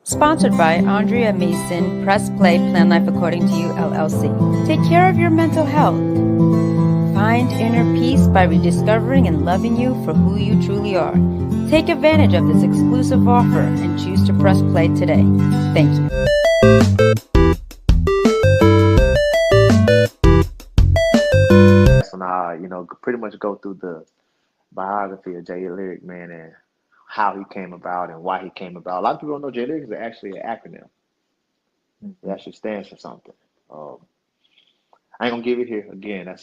Sponsored by Andrea Mason, Press Play, Plan Life According to You, LLC. Take care of your mental health. Find inner peace by rediscovering and loving you for who you truly are. Take advantage of this exclusive offer and choose to press play today. Thank you. And I, pretty much go through the biography of Jay Lyric, man, and how he came about and why he came about. A lot of people don't know Jay Lyric is actually an acronym. It actually stands for something. I ain't gonna give it here again. That's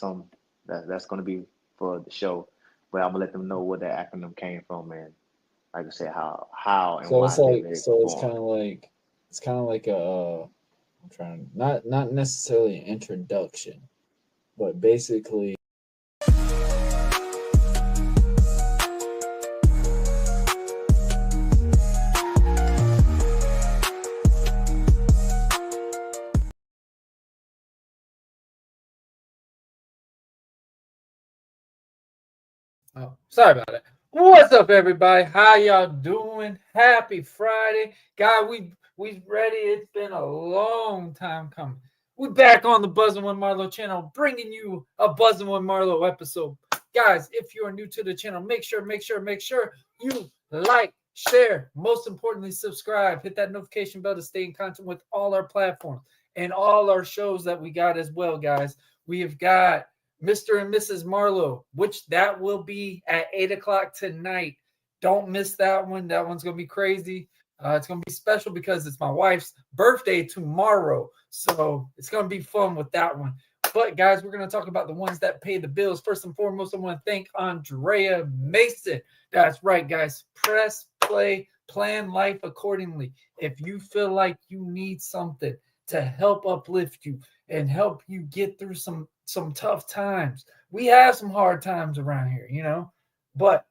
gonna be for the show, but I'm gonna let them know where that acronym came from, and like I said, how and why. So it's kind of like a I'm trying not necessarily an introduction, but basically. Oh, sorry about that. What's up, everybody? How y'all doing? Happy Friday. God, we ready. It's been a long time coming. We're back on the Buzzing with Marlowe channel, bringing you a Buzzing with Marlowe episode. Guys, if you are new to the channel, make sure you like, share, most importantly, subscribe. Hit that notification bell to stay in contact with all our platforms and all our shows that we got as well, guys. We have got Mr. and Mrs. Marlowe, which that will be at 8 o'clock tonight. Don't miss that one. That one's going to be crazy. It's going to be special because it's my wife's birthday tomorrow. So it's going to be fun with that one. But, guys, we're going to talk about the ones that pay the bills. First and foremost, I want to thank Andrea Mason. That's right, guys. Press play, plan life accordingly. If you feel like you need something to help uplift you and help you get through some tough times. We have some hard times around here, but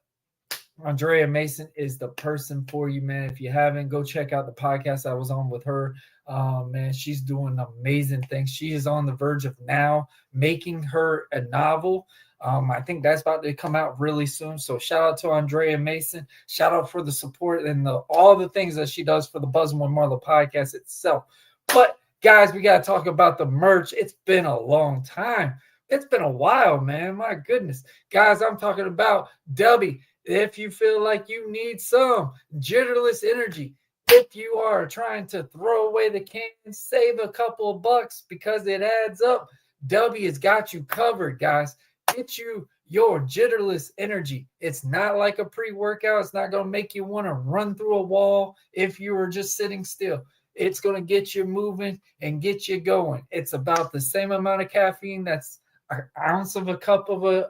Andrea Mason is the person for you, man. If you haven't, go check out the podcast I was on with her. Man, she's doing amazing things. She is on the verge of now making her a novel. I think that's about to come out really soon. So shout out to Andrea Mason. Shout out for the support and all the things that she does for the Buzzing with Marlowe podcast itself. But guys, we got to talk about the merch. It's been a long time. It's been a while, man. My goodness. Guys, I'm talking about Dubby. If you feel like you need some jitterless energy, if you are trying to throw away the can, save a couple of bucks because it adds up, Dubby has got you covered, guys. Get you your jitterless energy. It's not like a pre-workout. It's not going to make you want to run through a wall if you were just sitting still. It's going to get you moving and get you going. It's about the same amount of caffeine. That's an ounce of a cup of a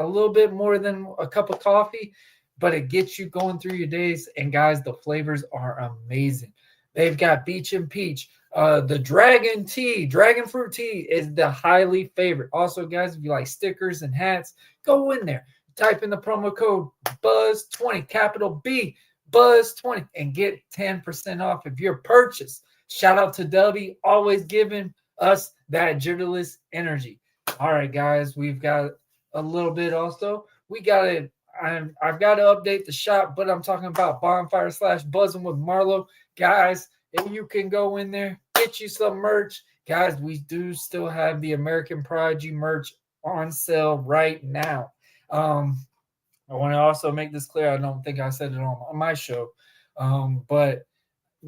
little bit more than a cup of coffee, but it gets you going through your days. And guys, the flavors are amazing. They've got Beach and Peach, The dragon fruit tea is the highly favorite. Also, guys, if you like stickers and hats, go in there. Type in the promo code BUZZ20, capital B, BUZZ20, and get 10% off of your purchase. Shout out to Dubby, always giving us that jittlerless energy. All right, guys, we've got a little bit also. I've got to update the shop, but I'm talking about bonfire/buzzing with Marlowe. Guys, if you can go in there, get you some merch. Guys, we do still have the American Prodigy merch on sale right now. I want to also make this clear. I don't think I said it on my show, but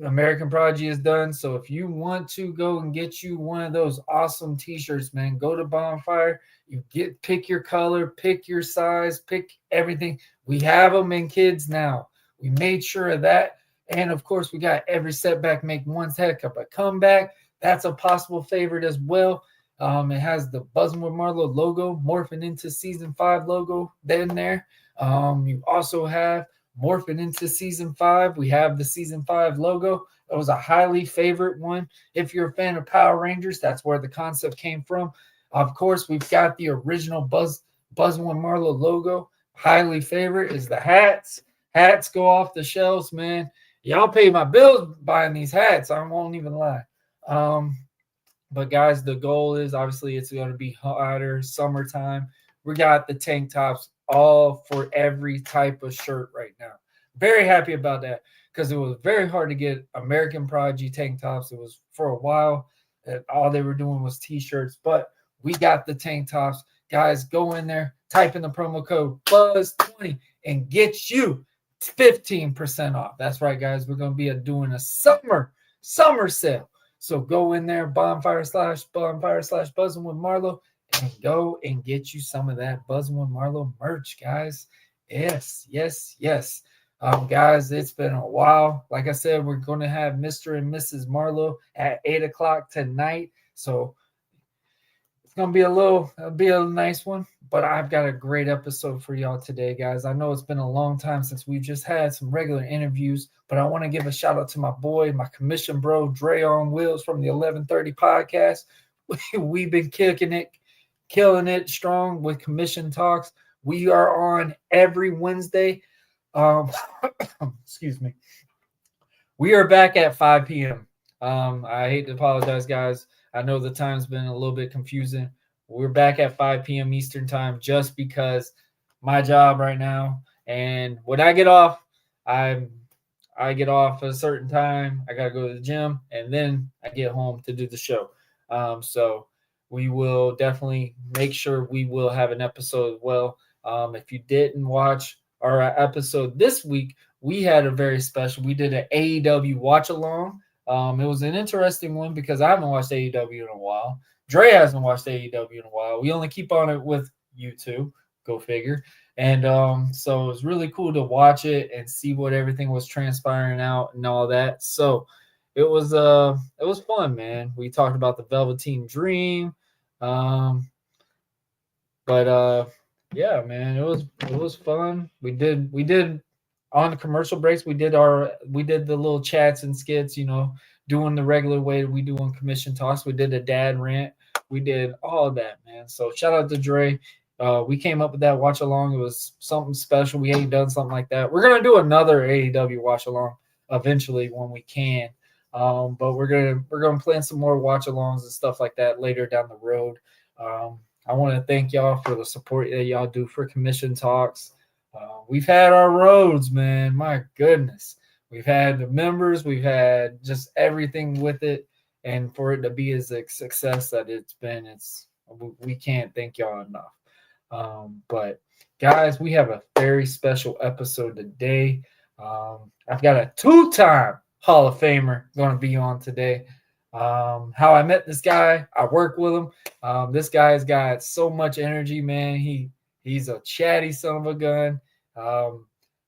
American Prodigy is done. So if you want to go and get you one of those awesome t-shirts, man, go to Bonfire. You pick your color, pick your size, pick everything. We have them in kids now. We made sure of that. And of course, we got every setback make one heck of a comeback. That's a possible favorite as well. It has the Buzzing with Marlowe logo morphing into season 5 logo then there. You also have morphing into season 5. We have the season 5 logo. It was a highly favorite one. If you're a fan of Power Rangers, that's where the concept came from. Of course, we've got the original Buzzing with Marlowe logo. Highly favorite is the hats. Hats go off the shelves, man. Y'all pay my bills buying these hats. I won't even lie. But guys, the goal is obviously it's going to be hotter, summertime. We got the tank tops all for every type of shirt right now. Very happy about that because it was very hard to get American Prodigy tank tops. It was for a while that all they were doing was t-shirts, but we got the tank tops. Guys, go in there, type in the promo code BUZZ20 and get you 15% off. That's right, guys. We're going to be doing a summer sale. So go in there, bonfire/buzzing with Marlowe, and go and get you some of that Buzzing with Marlowe merch, guys. Yes. Guys, it's been a while. Like I said, we're going to have Mr. and Mrs. Marlowe at 8 o'clock tonight. So it's going to be a nice one. But I've got a great episode for y'all today, guys. I know it's been a long time since we've just had some regular interviews, but I want to give a shout out to my boy, my commission bro, Dre on Wheels from the 1130 podcast. We've been killing it strong with commission talks. We are on every Wednesday. Excuse me. We are back at 5 p.m. I hate to apologize, guys. I know the time's been a little bit confusing. We're back at 5 p.m. Eastern time just because my job right now. And when I get off, I get off at a certain time. I got to go to the gym, and then I get home to do the show. So we will definitely make sure we will have an episode as well. If you didn't watch our episode this week, we had a very special. We did an AEW watch along. It was an interesting one because I haven't watched AEW in a while. Dre hasn't watched AEW in a while. We only keep on it with you two. Go figure. And so it was really cool to watch it and see what everything was transpiring out and all that. So it was fun, man. We talked about the Velveteen Dream. Yeah, man, it was fun. We did on the commercial breaks, we did the little chats and skits, doing the regular way we do on commission talks. We did a dad rant. We did all of that, man. So shout out to Dre. We came up with that watch along. It was something special. We ain't done something like that. We're gonna do another AEW watch along eventually when we can. But we're gonna plan some more watch alongs and stuff like that later down the road. I want to thank y'all for the support that y'all do for commission talks. We've had our roads, man. My goodness. We've had the members. We've had just everything with it. And for it to be as a success that it's been, we can't thank y'all enough. But guys, we have a very special episode today. I've got a 2-time Hall of Famer going to be on today. How I met this guy, I work with him. This guy's got so much energy, man. He's a chatty son of a gun.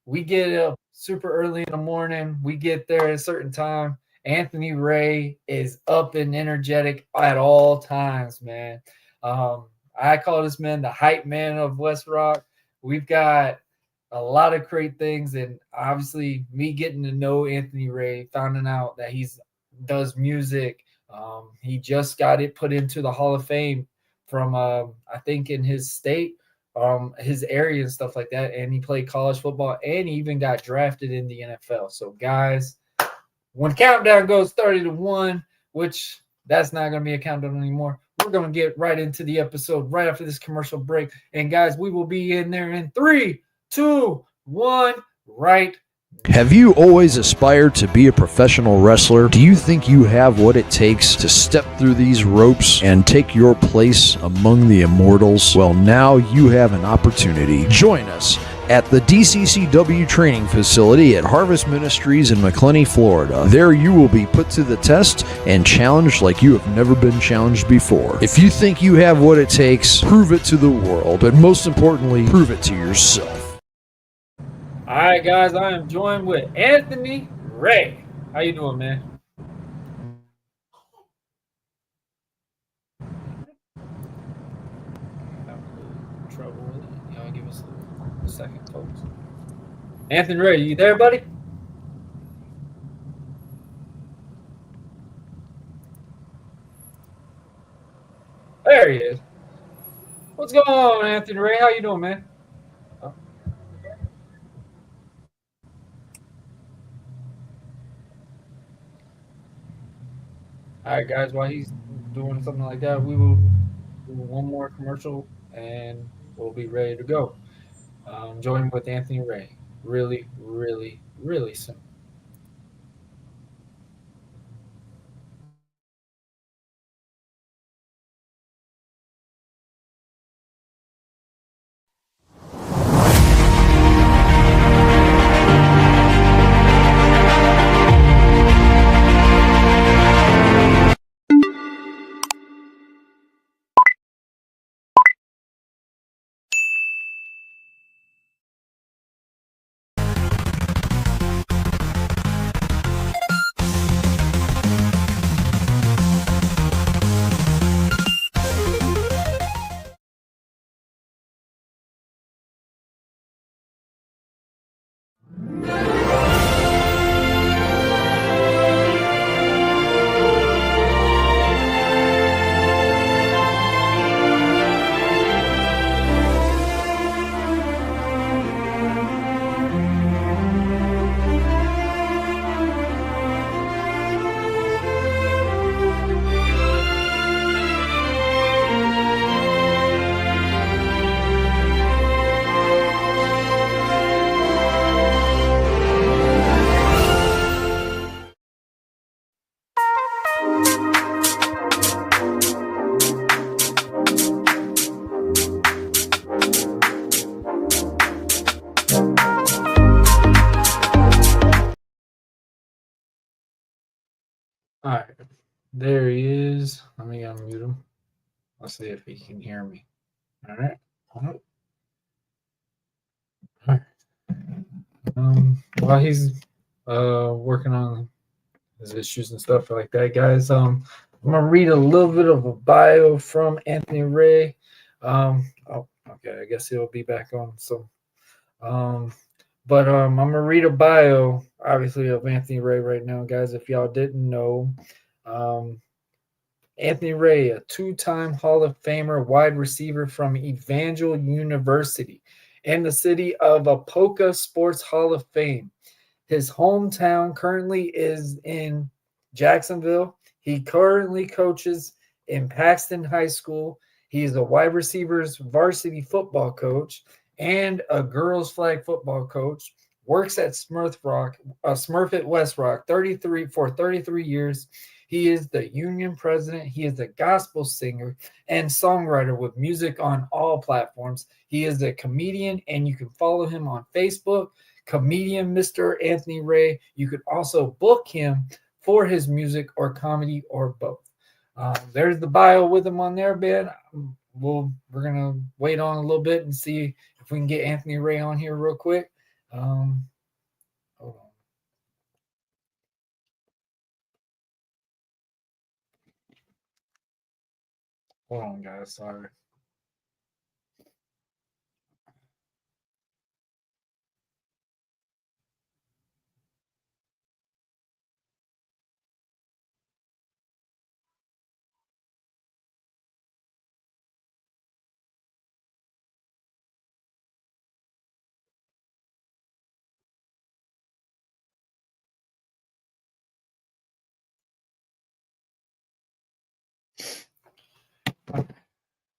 We get up super early in the morning. We get there at a certain time. Anthony Ray is up and energetic at all times, man. I call this man the hype man of WestRock. We've got a lot of great things, and obviously me getting to know Anthony Ray, finding out that he does music He just got it put into the Hall of Fame from I think in his state, his area and stuff like that. And he played college football and he even got drafted in the NFL. So guys, when countdown goes 30-1, which that's not going to be a countdown anymore, we're going to get right into the episode right after this commercial break. And guys, we will be in there in 3, 2, 1, right. Have you always aspired to be a professional wrestler? Do you think you have what it takes to step through these ropes and take your place among the immortals? Well, now you have an opportunity. Join us at the DCCW training facility at Harvest Ministries in McClenny, Florida. There you will be put to the test and challenged like you have never been challenged before. If you think you have what it takes, prove it to the world, but most importantly, prove it to yourself. All right, guys, I am joined with Anthony Ray. How you doing, man? Having a little trouble with it. Y'all give us a second, folks. Anthony Ray, you there, buddy? There he is. What's going on, Anthony Ray? How you doing, man? All right, guys, while he's doing something like that, we will do one more commercial and we'll be ready to go. Join with Anthony Ray really, really, really soon. All right, there he is. Let me unmute him. Let's see if he can hear me. All right. All right. While he's working on his issues and stuff like that, guys, I'm gonna read a little bit of a bio from Anthony Ray. Oh, okay, I guess he'll be back on. So, but I'm gonna read a bio, obviously, of Anthony Ray right now, guys. If y'all didn't know, Anthony Ray, a two-time Hall of Famer wide receiver from Evangel University and the city of Apopka Sports Hall of Fame. His hometown currently is in Jacksonville. He currently coaches in Paxon High School. He is a wide receivers varsity football coach and a girls flag football coach. Works at Smurfit WestRock 33 years. He is the union president. He is a gospel singer and songwriter with music on all platforms. He is a comedian, and you can follow him on Facebook, comedian Mr. Anthony Ray. You could also book him for his music or comedy or both. There's the bio with him on there, Ben. We're gonna wait on a little bit and see if we can get Anthony Ray on here real quick. Hold on. Hold on, guys. Sorry.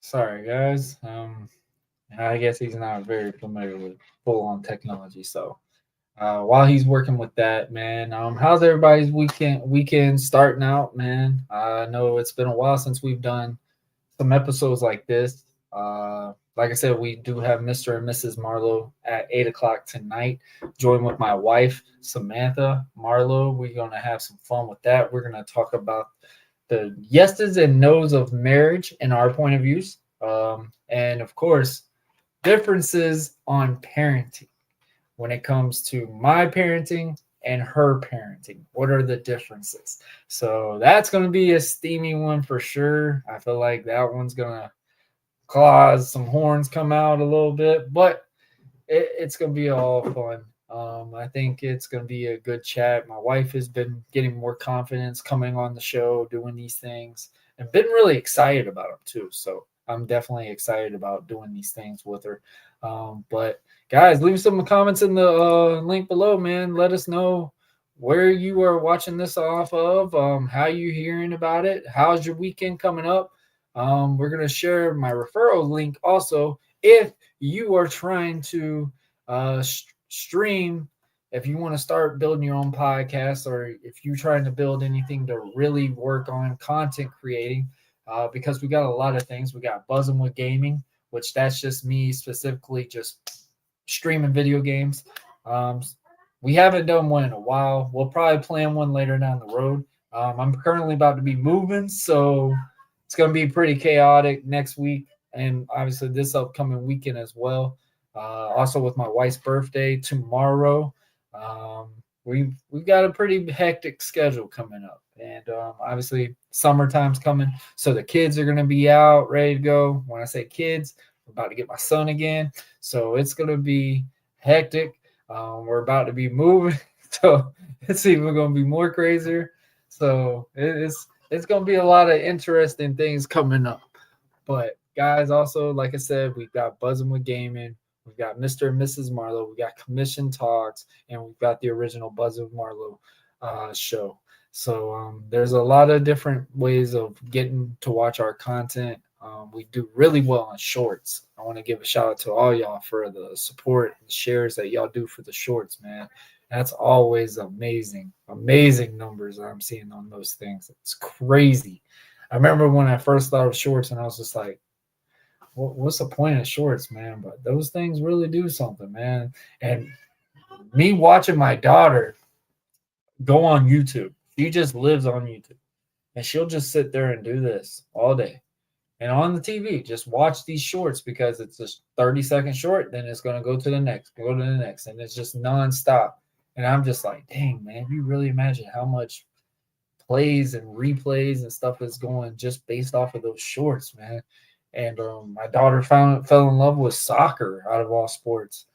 Sorry, guys. I guess he's not very familiar with full-on technology. So while he's working with that, man, how's everybody's weekend starting out, man? I know it's been a while since we've done some episodes like this. Like I said, we do have Mr. and Mrs. Marlowe at 8 o'clock tonight. Join with my wife, Samantha Marlowe. We're gonna have some fun with that. We're gonna talk about the yeses and nos of marriage and our point of views, and of course, differences on parenting when it comes to my parenting and her parenting. What are the differences? So that's going to be a steamy one for sure. I feel like that one's going to cause some horns come out a little bit, but it's going to be all fun. I think it's going to be a good chat. My wife has been getting more confidence coming on the show, doing these things, and been really excited about them too. So I'm definitely excited about doing these things with her. But guys, leave some comments in the link below, man. Let us know where you are watching this off of, how you hearing about it. How's your weekend coming up? We're going to share my referral link also if you are trying to stream, if you want to start building your own podcast, or if you're trying to build anything to really work on content creating, because we got a lot of things. We got Buzzing with Gaming, which that's just me specifically just streaming video games. We haven't done one in a while. We'll probably plan one later down the road. I'm currently about to be moving, so it's going to be pretty chaotic next week, and obviously this upcoming weekend as well. Also with my wife's birthday tomorrow. We've got a pretty hectic schedule coming up, and obviously summertime's coming, so the kids are going to be out ready to go. When I say kids, I'm about to get my son again, so it's going to be hectic. We're about to be moving, so it's even going to be more crazier. So it's going to be a lot of interesting things coming up. But guys, also, like I said, we've got Buzzing with Gaming. We've got Mr. and Mrs. Marlowe. We got Commission Talks, and we've got the original Buzzing with Marlowe show. So there's a lot of different ways of getting to watch our content. We do really well on shorts. I want to give a shout out to all y'all for the support and shares that y'all do for the shorts, man. That's always amazing numbers that I'm seeing on those things. It's crazy. I remember when I first thought of shorts, and I was just like, what's the point of shorts, man? But those things really do something, man. And me watching my daughter go on YouTube, she just lives on YouTube, and she'll just sit there and do this all day. And on the TV, just watch these shorts because it's just 30-second short, then it's going to go to the next, and it's just nonstop. And I'm just like, dang, man, you really imagine how much plays and replays and stuff is going just based off of those shorts, man. And my daughter fell in love with soccer out of all sports.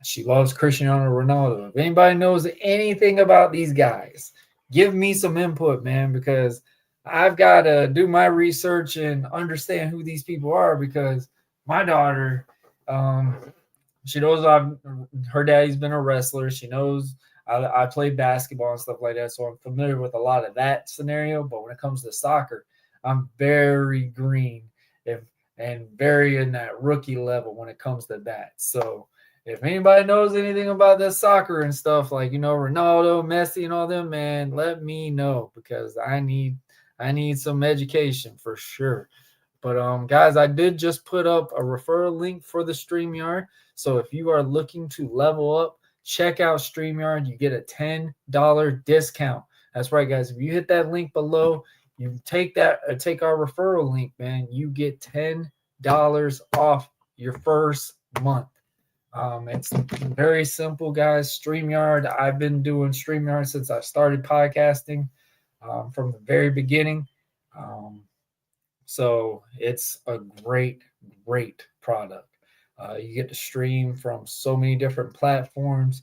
She loves Cristiano Ronaldo. If anybody knows anything about these guys, give me some input, man, because I've got to do my research and understand who these people are, because my daughter, she knows her daddy's been a wrestler. She knows I play basketball and stuff like that, so I'm familiar with a lot of that scenario. But when it comes to soccer, I'm very green and very in that rookie level when it comes to that. So if anybody knows anything about this soccer and stuff, like, Ronaldo, Messi, and all them, man, let me know, because I need some education for sure. But guys, I did just put up a referral link for the StreamYard. So if you are looking to level up, check out StreamYard. You get a $10 discount. That's right, guys. If you hit that link below, you take our referral link, man, you get $10 off your first month. It's very simple, guys. StreamYard. I've been doing StreamYard since I started podcasting, from the very beginning. So it's a great product. You get to stream from so many different platforms.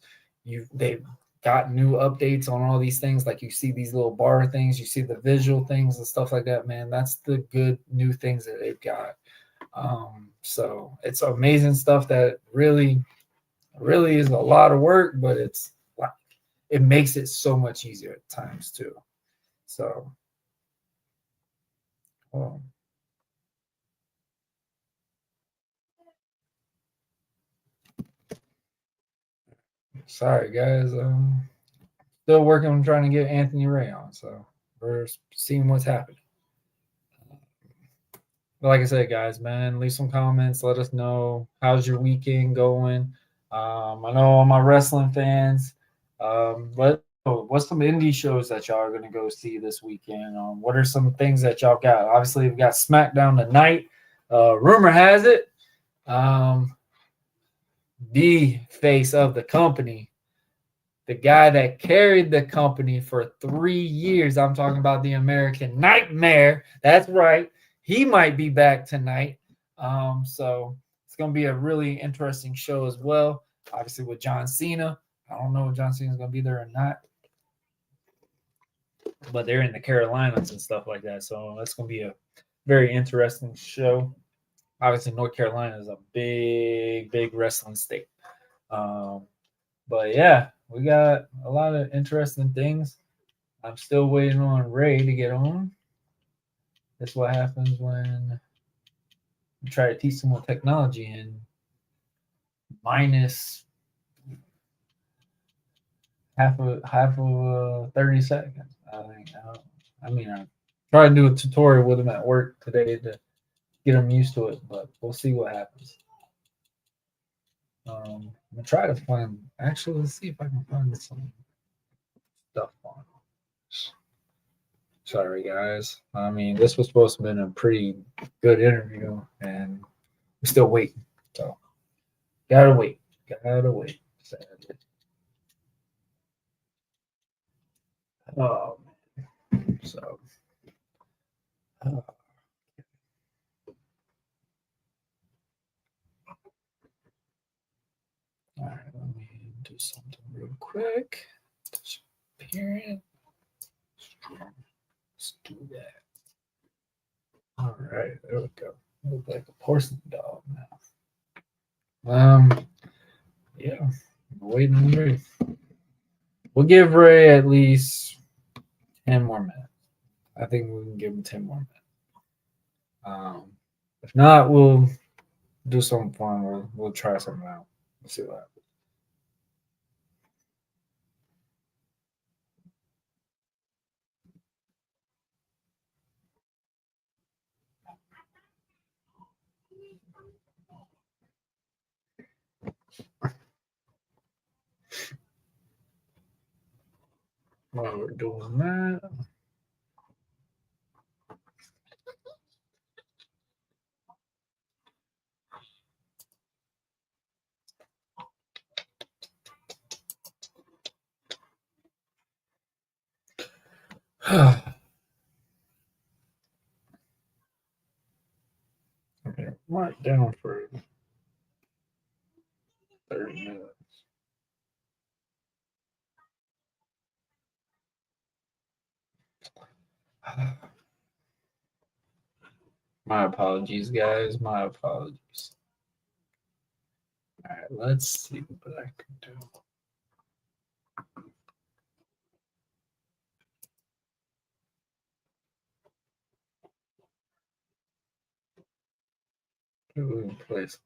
They've got new updates on all these things. Like, you see these little bar things, you see the visual things and stuff like that, man. That's the good new things that they've got. So it's amazing stuff that really is a lot of work, but it's like, it makes it so much easier at times too. So Sorry, guys. Still working on trying to get Anthony Ray on, so we're seeing what's happening. But like I said, guys, man, leave some comments. Let us know how's your weekend going. I know all my wrestling fans. What's some indie shows that y'all are gonna go see this weekend? What are some things that y'all got? Obviously, we've got SmackDown tonight. Rumor has it, the face of the company, the guy that carried the company for 3 years. I'm talking about the American Nightmare. That's right. He might be back tonight. So it's going to be a really interesting show as well. Obviously with John Cena. I don't know if John Cena is going to be there or not. But they're in the Carolinas and stuff like that. So that's going to be a very interesting show. Obviously, North Carolina is a big, big wrestling state. But yeah, we got a lot of interesting things. I'm still waiting on Ray to get on. That's what happens when you try to teach someone technology in minus half of 30 seconds. I think. I tried to do a tutorial with him at work today to get him used to it, but we'll see what happens. I'm gonna try to find. Actually, let's see if I can find some stuff on. Sorry, guys. I mean, this was supposed to have been a pretty good interview, and we're still waiting. So, gotta wait. Sadly. Oh, man. So, all right, let me do something real quick. Parent. Let's do that. All right, there we go. Look like a porcelain dog now. Yeah, waiting on Ray. We'll give Ray at least 10 more minutes. I think we can give him 10 more minutes. If not, we'll do something fun. We'll try something out. We'll see what happens. While we're doing that, okay, mark down for 30 minutes. My apologies, guys. My apologies. All right, let's see what I can do. Place.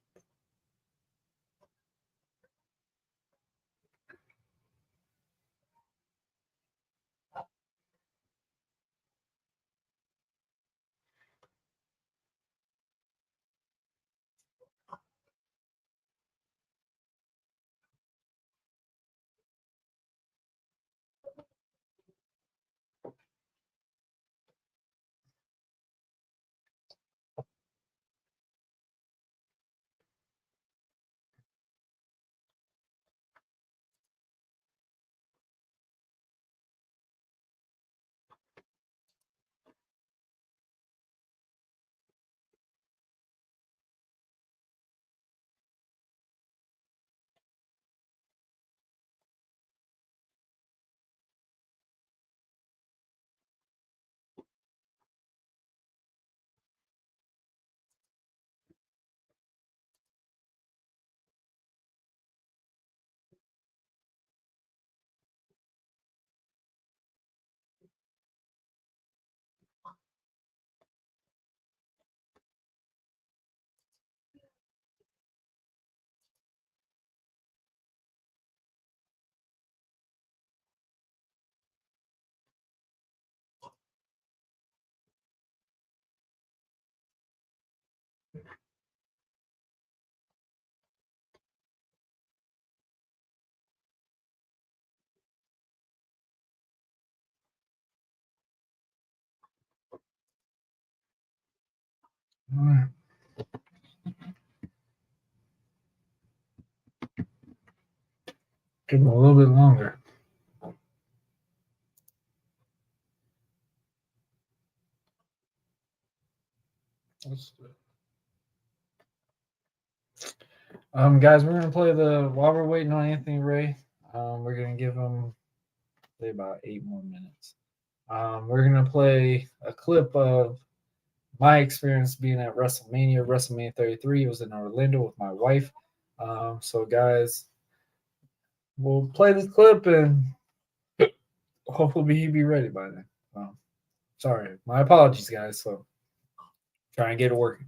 All right. Give them a little bit longer. Let's do it. Guys, we're gonna play while we're waiting on Anthony Ray. We're gonna give him about 8 more minutes. We're gonna play a clip of my experience being at WrestleMania 33. It was in Orlando with my wife. So guys, we'll play this clip and hopefully he'll be ready by then. Sorry, my apologies, guys. So try and get it working.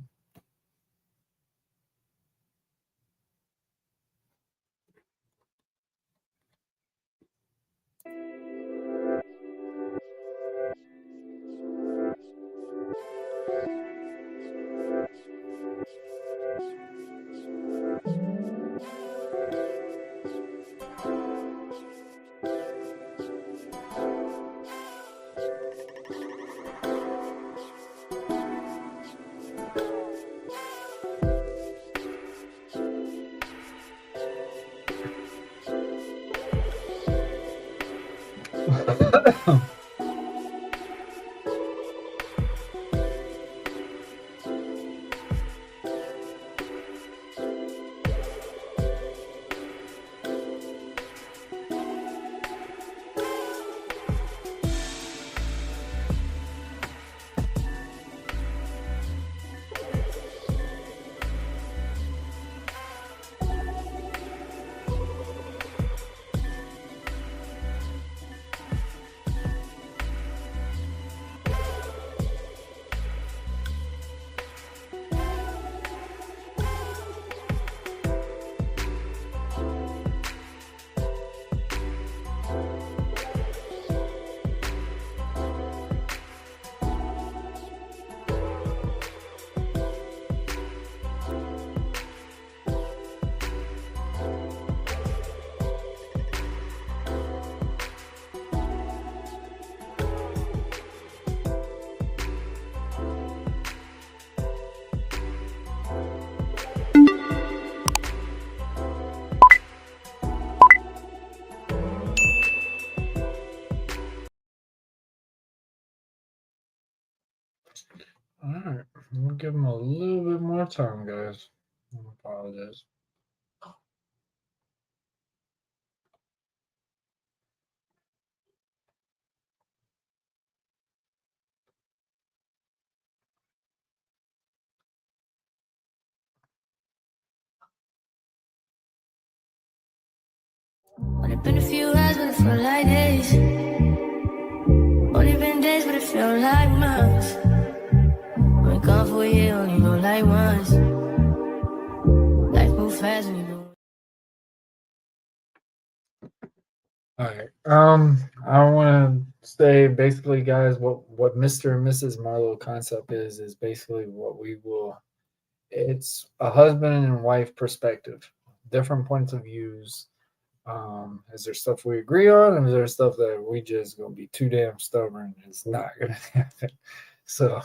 All right, we'll give him a little bit more time, guys. I apologize. Only been a few hours, but it felt like days. Only been days, but it felt like months. Been gone for a year, only know like once. Life moves fast when you do. All right. I want to say basically, guys, what Mr. and Mrs. Marlowe concept is basically what we will. It's a husband and wife perspective, different points of views. Is there stuff we agree on, and is there stuff that we just gonna be too damn stubborn? It's not gonna happen. So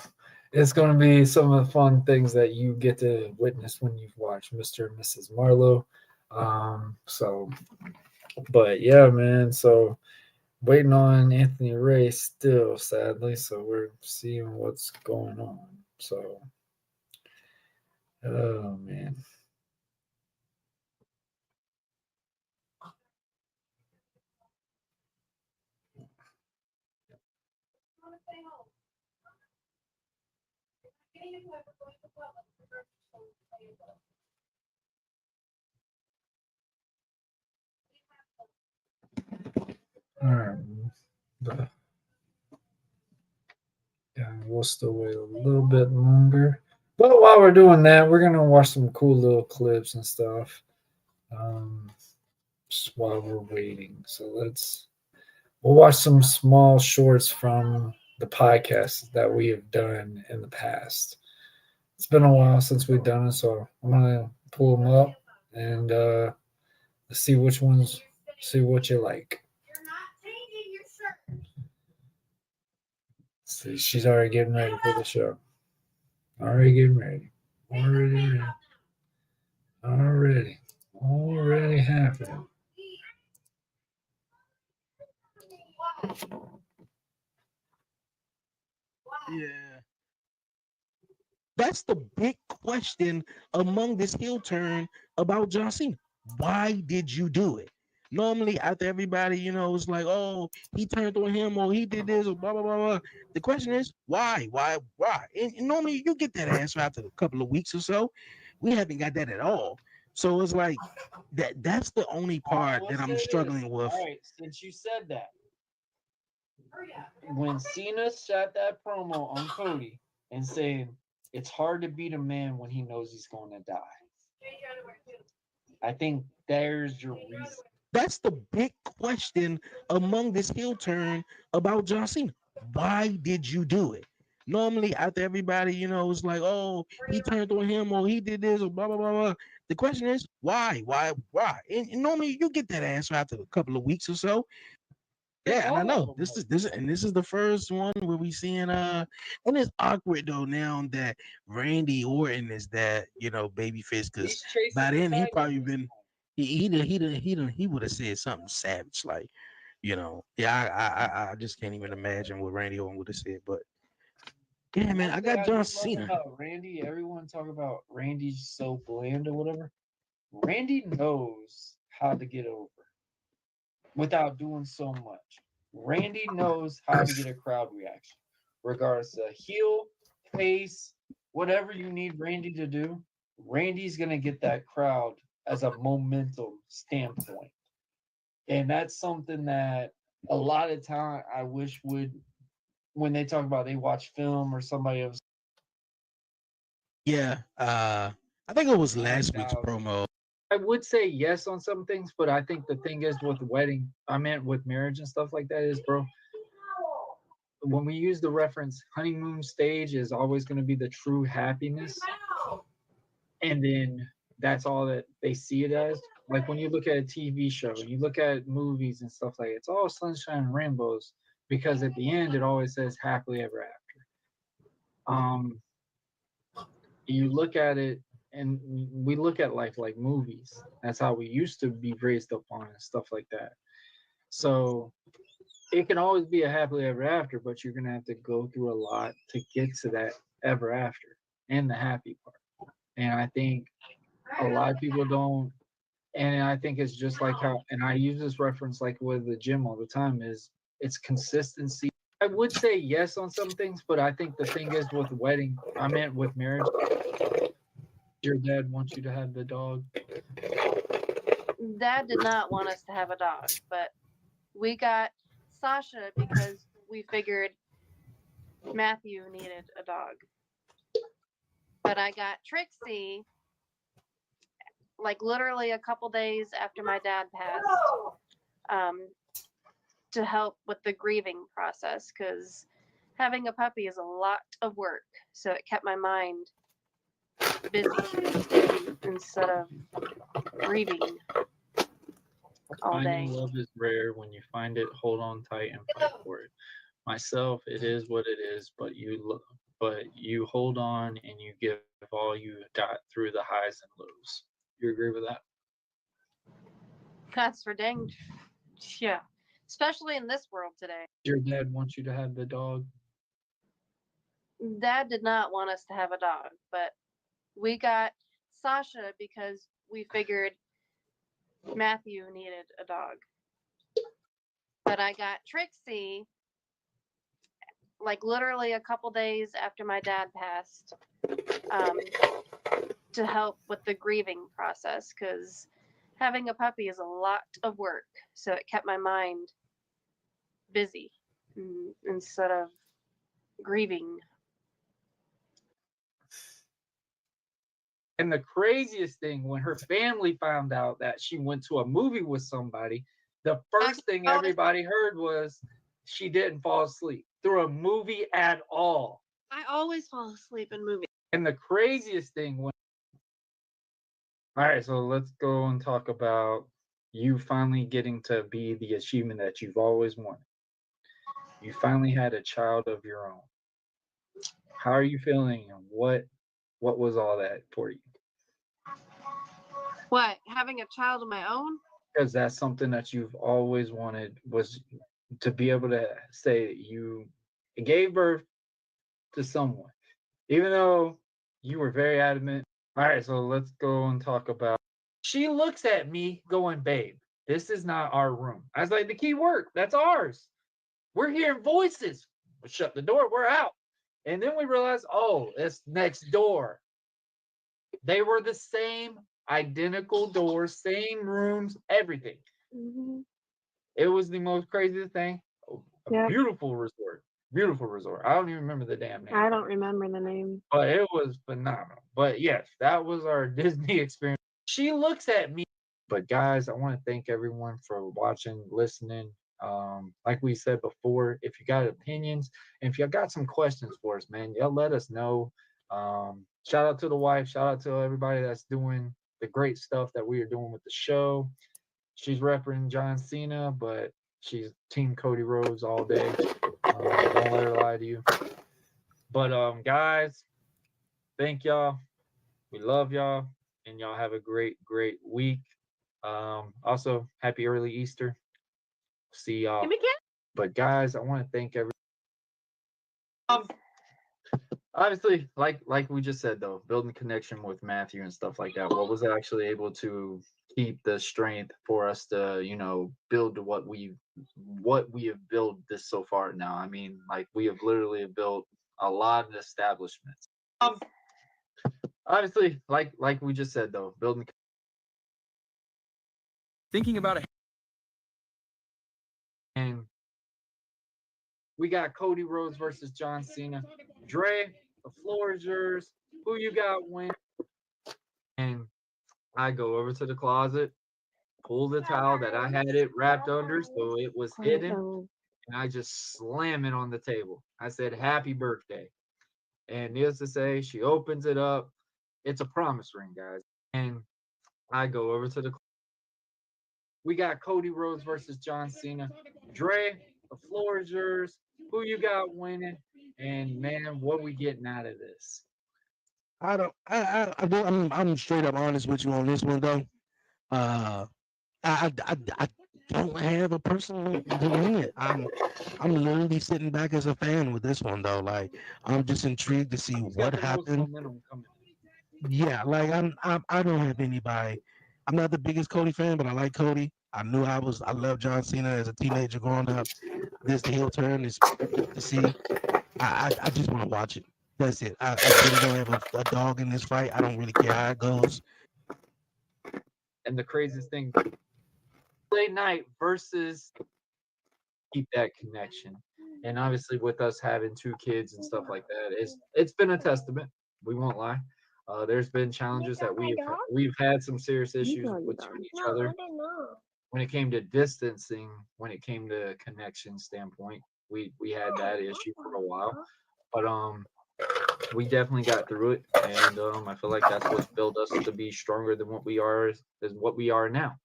it's gonna be some of the fun things that you get to witness when you've watched Mr. and Mrs. Marlowe. But yeah, man. So waiting on Anthony Ray still, sadly. So we're seeing what's going on. So, oh man. All right. Yeah, we'll still wait a little bit longer. But while we're doing that, we're gonna watch some cool little clips and stuff. Just while we're waiting. So we'll watch some small shorts from the podcasts that we have done in the past. It's been a while since we've done it, so I'm gonna pull them up and see which ones, see what you like. See, she's already getting ready for the show. Already getting ready. Already happening. Yeah. That's the big question among this heel turn about John Cena. Why did you do it? Normally, after everybody, it's like, oh, he turned on him, or he did this, or blah, blah, blah, blah. The question is, why? And normally you get that answer after a couple of weeks or so. We haven't got that at all. So it's like that's the only part that I'm struggling with. All right, since you said that, when Cena shot that promo on Cody and saying it's hard to beat a man when he knows he's going to die, I think there's your reason. That's the big question among this heel turn about John Cena. Why did you do it? Normally, after everybody, it's like, oh, he turned on him, or he did this, or blah, blah, blah, blah. The question is, why? And normally you get that answer after a couple of weeks or so. Yeah, and I know this is the first one where we seeing and it's awkward though now that Randy Orton is that babyface, because by then he probably been he would have said something savage like I just can't even imagine what Randy Orton would have said, but yeah, man, I got John Cena. Randy, everyone talk about Randy's so bland or whatever. Randy knows how to get over without doing so much. Randy knows how to get a crowd reaction, regardless of heel, face, whatever you need Randy to do. Randy's gonna get that crowd as a momentum standpoint, and that's something that a lot of time I wish would, when they talk about they watch film or somebody else. Yeah, I think it was last week's promo. I would say yes on some things, but I think the thing is with with marriage and stuff like that is, bro, when we use the reference honeymoon stage is always going to be the true happiness. And then that's all that they see it as. Like when you look at a TV show, you look at movies and stuff like that, it's all sunshine and rainbows because at the end it always says happily ever after. You look at it, and we look at life like movies. That's how we used to be raised up on and stuff like that. So it can always be a happily ever after, but you're gonna have to go through a lot to get to that ever after and the happy part. And I think a lot of people don't. And I think it's just like how, and I use this reference like with the gym all the time, is it's consistency. I would say yes on some things, but I think the thing is with with marriage, your dad wants you to have the dog. Dad did not want us to have a dog, but we got Sasha because we figured Matthew needed a dog. But I got Trixie like literally a couple days after my dad passed, to help with the grieving process, because having a puppy is a lot of work. So it kept my mind busy instead of grieving all day. Finding love is rare. When you find it, hold on tight and fight for it. Myself, it is what it is, but you hold on and you give all you got through the highs and lows. You agree with that? That's for dang, yeah. Especially in this world today. Your dad wants you to have the dog. Dad did not want us to have a dog, but we got Sasha because we figured Matthew needed a dog. But I got Trixie like literally a couple days after my dad passed, to help with the grieving process, because having a puppy is a lot of work. So it kept my mind busy instead of grieving. And the craziest thing, when her family found out that she went to a movie with somebody, the first thing everybody heard was she didn't fall asleep through a movie at all. I always fall asleep in movies. And the craziest thing when all right, so let's go and talk about you finally getting to be the achievement that you've always wanted. You finally had a child of your own. How are you feeling and what was all that for you? What? Having a child of my own? Because that's something that you've always wanted was to be able to say that you gave birth to someone. Even though you were very adamant. All right, so let's go and talk about. She looks at me going, babe, this is not our room. I was like, the key word, that's ours. We're hearing voices. We shut the door, we're out. And then we realized, oh, it's next door. They were the same identical doors, same rooms, everything. Mhm. It was the most craziest thing. A Yep. beautiful resort. Beautiful resort. I don't even remember the damn name. I don't remember the name. But it was phenomenal. But yes, that was our Disney experience. She looks at me. But guys, I want to thank everyone for watching, listening. Like we said before, if you got opinions and if you got some questions for us, man, y'all let us know. Shout out to the wife. Shout out to everybody that's doing the great stuff that we are doing with the show. She's repping John Cena, but she's Team Cody Rhodes all day. Don't let her lie to you. But guys, thank y'all. We love y'all, and y'all have a great week. Also, happy early Easter. See y'all. But guys, I want to thank everyone. Obviously, like we just said though, building connection with Matthew and stuff like that. What was actually able to keep the strength for us to, build what we have built this so far now. I mean, like we have literally built a lot of establishments. Obviously, like we just said though, building. Thinking about it. And we got Cody Rhodes versus John Cena. Dre, the floor is yours. Who you got win? And I go over to the closet, pull the towel that I had it wrapped under so it was hidden, and I just slam it on the table. I said, happy birthday. And needless to say, she opens it up. It's a promise ring, guys. And I go over to the we got Cody Rhodes versus John Cena. Dre, the floor is yours. Who you got winning? And man, what we getting out of this? I'm straight up honest with you on this one though. I don't have a person to win it. I'm literally sitting back as a fan with this one though. Like I'm just intrigued to see what happened. Yeah, like I don't have anybody. I'm not the biggest Cody fan, but I like Cody. I love John Cena as a teenager growing up. This heel turn is to see. I just want to watch it. That's it. I really don't have a dog in this fight. I don't really care how it goes. And the craziest thing, late night versus keep that connection. And obviously with us having 2 kids and stuff like that, it's been a testament. We won't lie. There's been challenges that we've had some serious issues between each other. When it came to distancing, when it came to connection standpoint, we had that issue for a while. But we definitely got through it, and I feel like that's what's built us to be stronger than what we are now.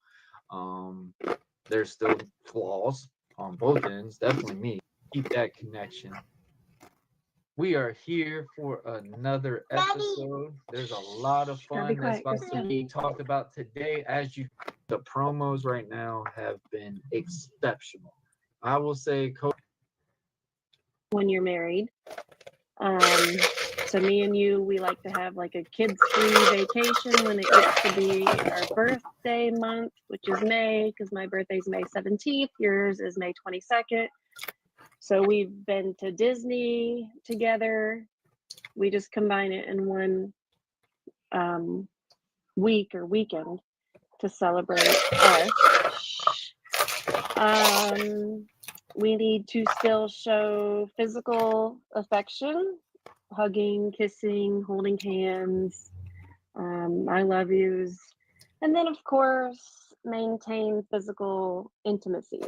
There's still flaws on both ends, definitely me. Keep that connection. We are here for another episode. There's a lot of fun that's about to be talked about today. The promos right now have been exceptional. I will say, When you're married. So me and you, we like to have like a kids-free vacation when it gets to be our birthday month, which is May, because my birthday's May 17th, yours is May 22nd. So we've been to Disney together. We just combine it in one week or weekend to celebrate us. We need to still show physical affection, hugging, kissing, holding hands, I love yous. And then, of course, maintain physical intimacy.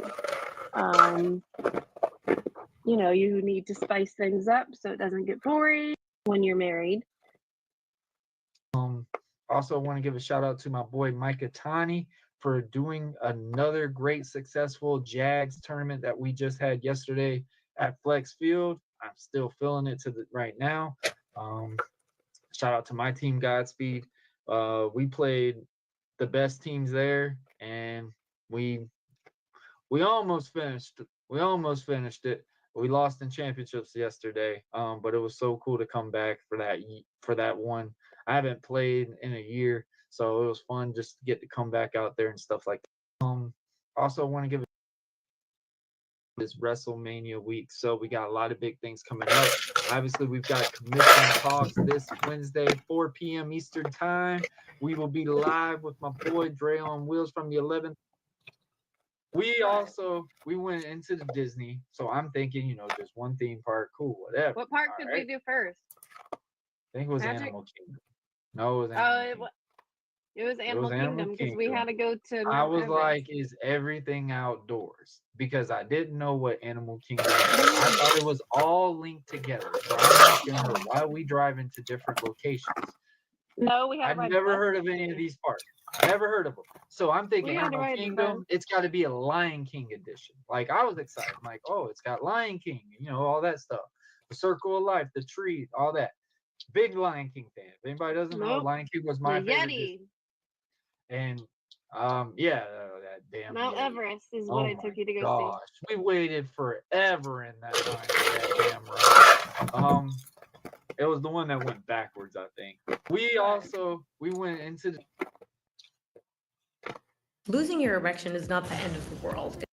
You need to spice things up so it doesn't get boring when you're married. Also, want to give a shout out to my boy Micah Tani for doing another great successful Jags tournament that we just had yesterday at Flex Field. I'm still feeling it right now. Shout out to my team, Godspeed. We played the best teams there, and we almost finished. We almost finished it. We lost in championships yesterday, but it was so cool to come back for that one. I haven't played in a year, so it was fun just to get to come back out there and stuff like that. Also want to give this WrestleMania week, so we got a lot of big things coming up. Obviously, we've got commission talks this Wednesday, 4 p.m. Eastern time. We will be live with my boy Dre on Wheels from the 11th. We went into the Disney, so I'm thinking, just one theme park, cool, whatever. What park did we do first? I think it was Magic? Animal Kingdom. No, it was Animal Kingdom. It was Animal Kingdom because we Kingdom. had to go to Mount I was Everest. like, is everything outdoors? Because I didn't know what Animal Kingdom was. I thought it was all linked together. So I'm asking her, why are we driving to different locations? No, we had I've never heard of any of these parks. Never heard of them. So I'm thinking Animal Kingdom, it's got to be a Lion King edition. Like, I was excited. I'm like, oh, it's got Lion King, all that stuff. The Circle of Life, the tree, all that. Big Lion King fan. If anybody doesn't know, Lion King was my favorite Disney. And that damn Mount Yeti. Everest is what I took you to go see. We waited forever in that line for that damn ride. It was the one that went backwards, I think. We went into Losing your erection is not the end of the world.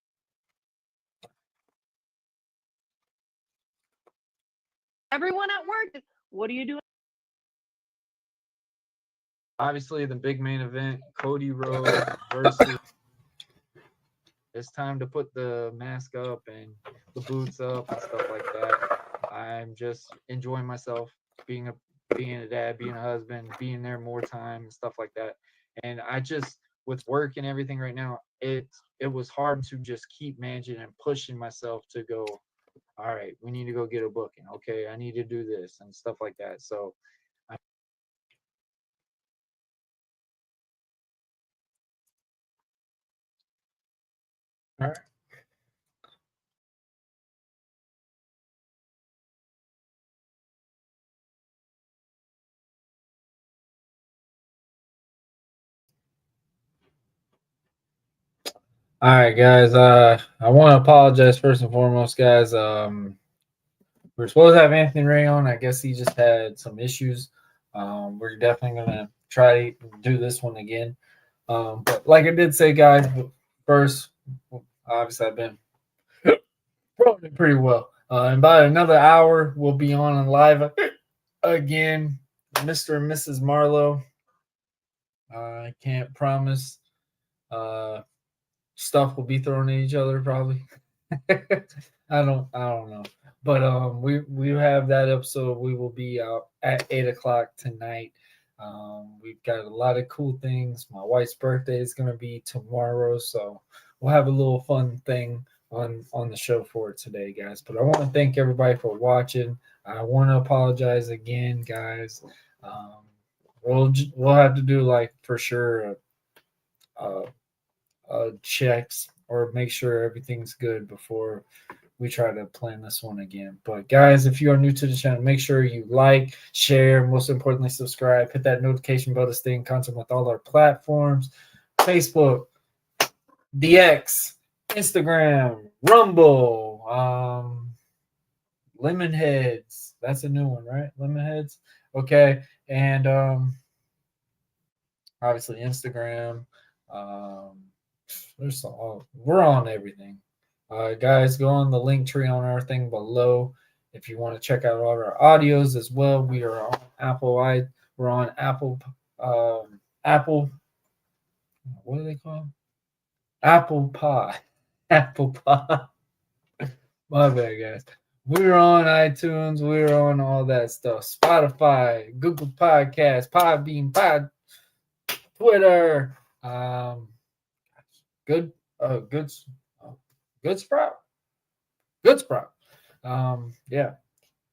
Everyone at work, what are you doing? Obviously the big main event, Cody Rhodes versus. It's time to put the mask up and the boots up and stuff like that. I'm just enjoying myself, being a dad, being a husband, being there more time and stuff like that. And I just, with work and everything right now, it was hard to just keep managing and pushing myself to go, all right, we need to go get a booking. Okay, I need to do this and stuff like that. So all right. All right, guys. I want to apologize first and foremost, guys. We're supposed to have Anthony Ray on. I guess he just had some issues. We're definitely gonna try to do this one again. But like I did say, guys, first, obviously I've been rolling pretty well. In about another hour, we'll be on live again, Mr. and Mrs. Marlowe. I can't promise. Stuff will be thrown at each other probably. I don't know. But we have that episode. We will be out at 8:00 tonight. We've got a lot of cool things. My wife's birthday is gonna be tomorrow, so we'll have a little fun thing on the show for today, guys. But I want to thank everybody for watching. I want to apologize again, guys. We'll have to do, like, for sure checks or make sure everything's good before we try to plan this one again. But guys, if you are new to the channel, make sure you like, share, most importantly, subscribe, hit that notification bell to stay in contact with all our platforms: Facebook, DX, Instagram, Rumble, Lemonheads. That's a new one, right? Lemonheads. Okay. And obviously Instagram. We're on everything. Guys, go on the link tree on our thing below if you want to check out all our audios as well. We are on Apple. We're on Apple. What do they call? Apple Pie. Apple Pie. My bad, guys. We're on iTunes. We're on all that stuff. Spotify, Google Podcasts, Podbean, Twitter. Good Sprout. Yeah.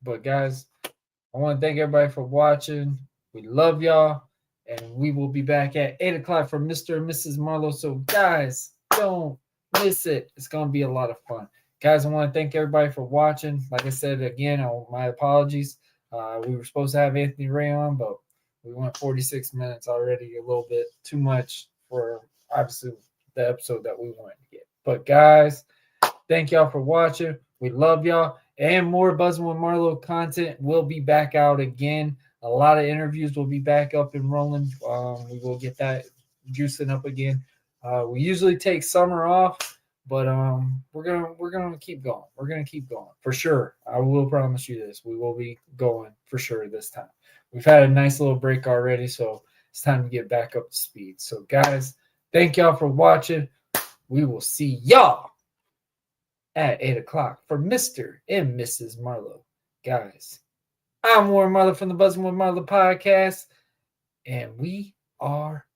But guys, I want to thank everybody for watching. We love y'all. And we will be back at 8 o'clock for Mr. and Mrs. Marlowe. So, guys, don't miss it. It's going to be a lot of fun. Guys, I want to thank everybody for watching. Like I said, again, my apologies. We were supposed to have Anthony Ray on, but we went 46 minutes already, a little bit too much for, obviously, the episode that we wanted to get. But, guys, thank y'all for watching. We love y'all. And more Buzzing with Marlowe content will be back out again. A lot of interviews will be back up and rolling. We will get that juicing up again. We usually take summer off, but we're gonna keep going. We're gonna keep going for sure. I will promise you this. We will be going for sure this time. We've had a nice little break already, so it's time to get back up to speed. So, guys, thank y'all for watching. We will see y'all at 8 o'clock for Mr. and Mrs. Marlowe. Guys, I'm Warren Marlowe from the Buzzing with Marlowe podcast, and we are